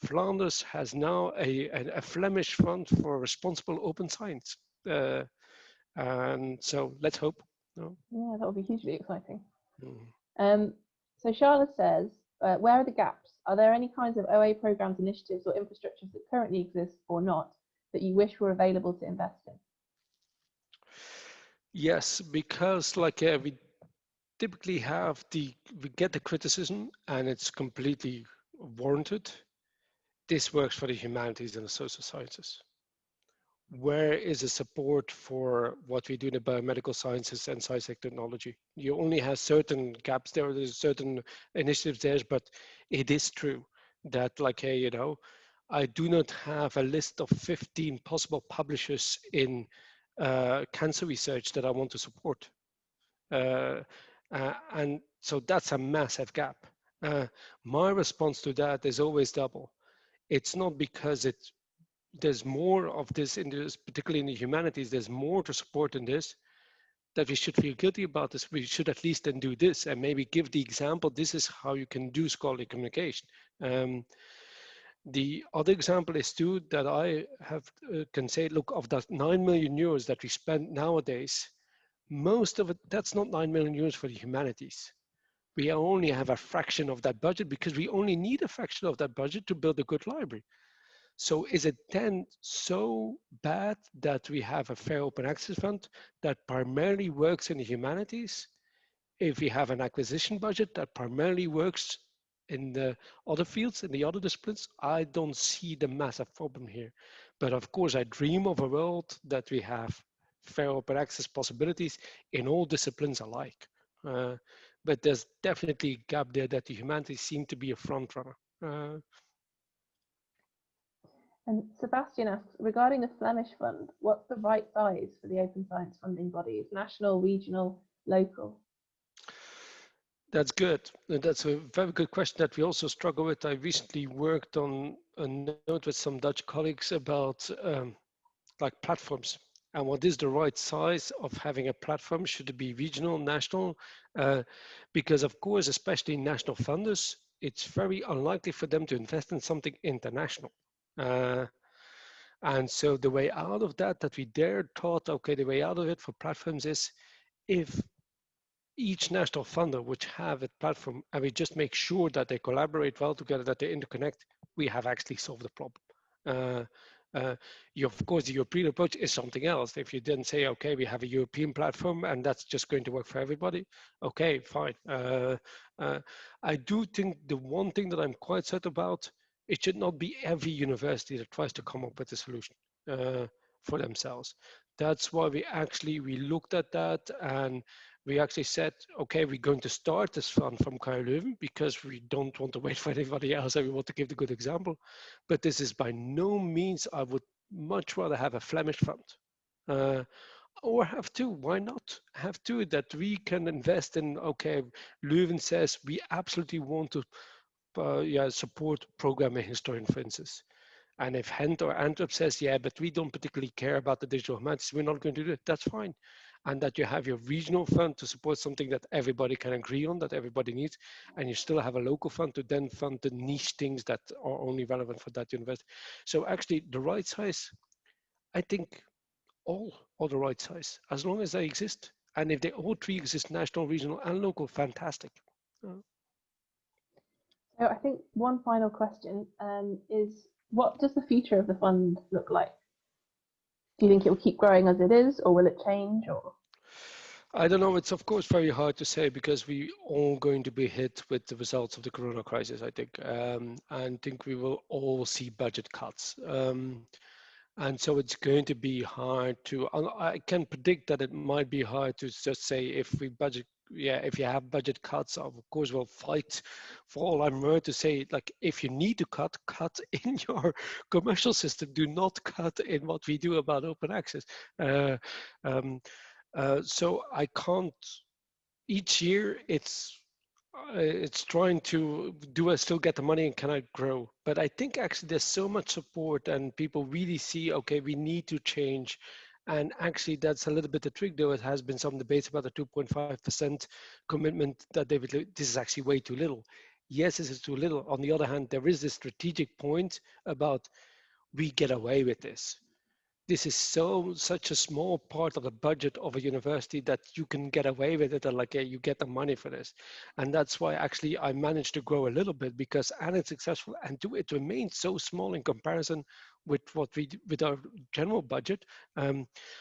Flanders has now a Flemish fund for responsible open science. And so let's hope. No? Yeah, that would be hugely exciting. Mm. So Charlotte says, where are the gaps? Are there any kinds of OA programs, initiatives, or infrastructures that currently exist or not that you wish were available to invest in? Yes, because like we typically we get the criticism and it's completely warranted. This works for the humanities and the social sciences. Where is the support for what we do in the biomedical sciences and science technology? You only have certain gaps there, there's certain initiatives there, but it is true that like, hey, I do not have a list of 15 possible publishers in cancer research that I want to support. And so that's a massive gap. My response to that is always double. It's not because there's more of this in this, particularly in the humanities, there's more to support in this, that we should feel guilty about this. We should at least then do this and maybe give the example. This is how you can do scholarly communication. The other example is too that I have can say, look, of that 9 million euros that we spend nowadays, most of it, that's not 9 million euros for the humanities. We only have a fraction of that budget because we only need a fraction of that budget to build a good library. So is it then so bad that we have a fair open access fund that primarily works in the humanities? If we have an acquisition budget that primarily works in the other fields, in the other disciplines, I don't see the massive problem here. But of course, I dream of a world that we have fair open access possibilities in all disciplines alike. But there's definitely a gap there that the humanities seem to be a front runner. And Sebastian asks, regarding the Flemish Fund, what's the right size for the open science funding bodies? National, regional, local? That's good. That's a very good question that we also struggle with. I recently worked on a note with some Dutch colleagues about like platforms and what is the right size of having a platform. Should it be regional, national? Because of course, especially national funders, it's very unlikely for them to invest in something international. And so the way out of that we there thought, okay, the way out of it for platforms is if each national funder would have a platform and we just make sure that they collaborate well together, that they interconnect, we have actually solved the problem. Of course, the European approach is something else. If you then say, okay, we have a European platform and that's just going to work for everybody, okay, fine. I do think the one thing that I'm quite certain about, it should not be every university that tries to come up with a solution for themselves. That's why we looked at that and we actually said, okay, we're going to start this fund from KU Leuven because we don't want to wait for anybody else and we want to give the good example. But this is by no means, I would much rather have a Flemish fund. Or have two, why not? Have two that we can invest in, okay, Leuven says we absolutely want to support programming historian, for instance. And if Hent or Antwerp says, yeah, but we don't particularly care about the digital humanities, we're not going to do it, that's fine. And that you have your regional fund to support something that everybody can agree on, that everybody needs, and you still have a local fund to then fund the niche things that are only relevant for that university. So actually the right size, I think all are the right size, as long as they exist. And if they all three exist, national, regional, and local, fantastic. So I think one final question is, what does the future of the fund look like? Do you think it will keep growing as it is, or will it change? Or I don't know. It's of course very hard to say because we all going to be hit with the results of the corona crisis, I think. And think we will all see budget cuts. And so it's going to be hard to, I can predict that it might be hard to just say if we budget, if you have budget cuts, of course we'll fight for all. I'm here to say, like, if you need to cut in your commercial system, do not cut in what we do about open access. So I can't, each year it's trying to, do I still get the money and can I grow? But I think actually there's so much support and people really see, okay, we need to change. And actually that's a little bit the trick, though. It has been some debates about the 2.5% commitment that this is actually way too little. Yes, this is too little. On the other hand, there is this strategic point about we get away with this. This is such a small part of the budget of a university that you can get away with it, and like, yeah, you get the money for this. And that's why actually I managed to grow a little bit, because and it's successful, and it remains so small in comparison with what we do with our general budget.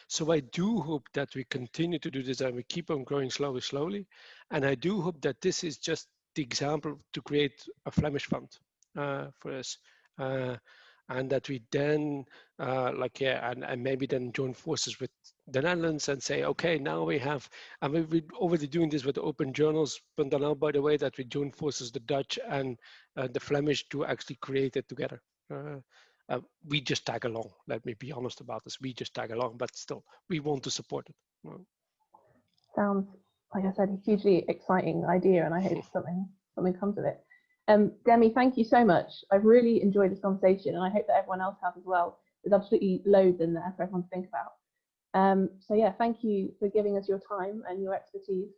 So I do hope that we continue to do this and we keep on growing slowly. And I do hope that this is just the example to create a Flemish fund for us. And that we then and maybe then join forces with the Netherlands and say, okay, now we have, and we're already doing this with open journals, but now, by the way, that we join forces, the Dutch and the Flemish, to actually create it together. We just tag along, let me be honest about this, we just tag along, but still, we want to support it. sounds, like I said, a hugely exciting idea, and I hope something comes of it. Demmy, thank you so much. I've really enjoyed this conversation, and I hope that everyone else has as well. There's absolutely loads in there for everyone to think about. So yeah, thank you for giving us your time and your expertise.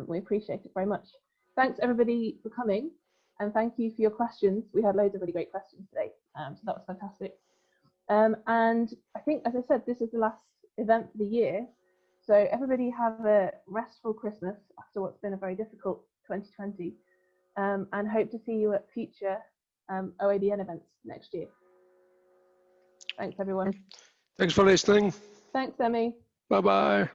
We appreciate it very much. Thanks everybody for coming, and thank you for your questions. We had loads of really great questions today, so that was fantastic. And I think, as I said, this is the last event for the year. So everybody have a restful Christmas after what's been a very difficult 2020. And hope to see you at future OABN events next year. Thanks, everyone. Thanks for listening. Thanks, Emmy. Bye-bye.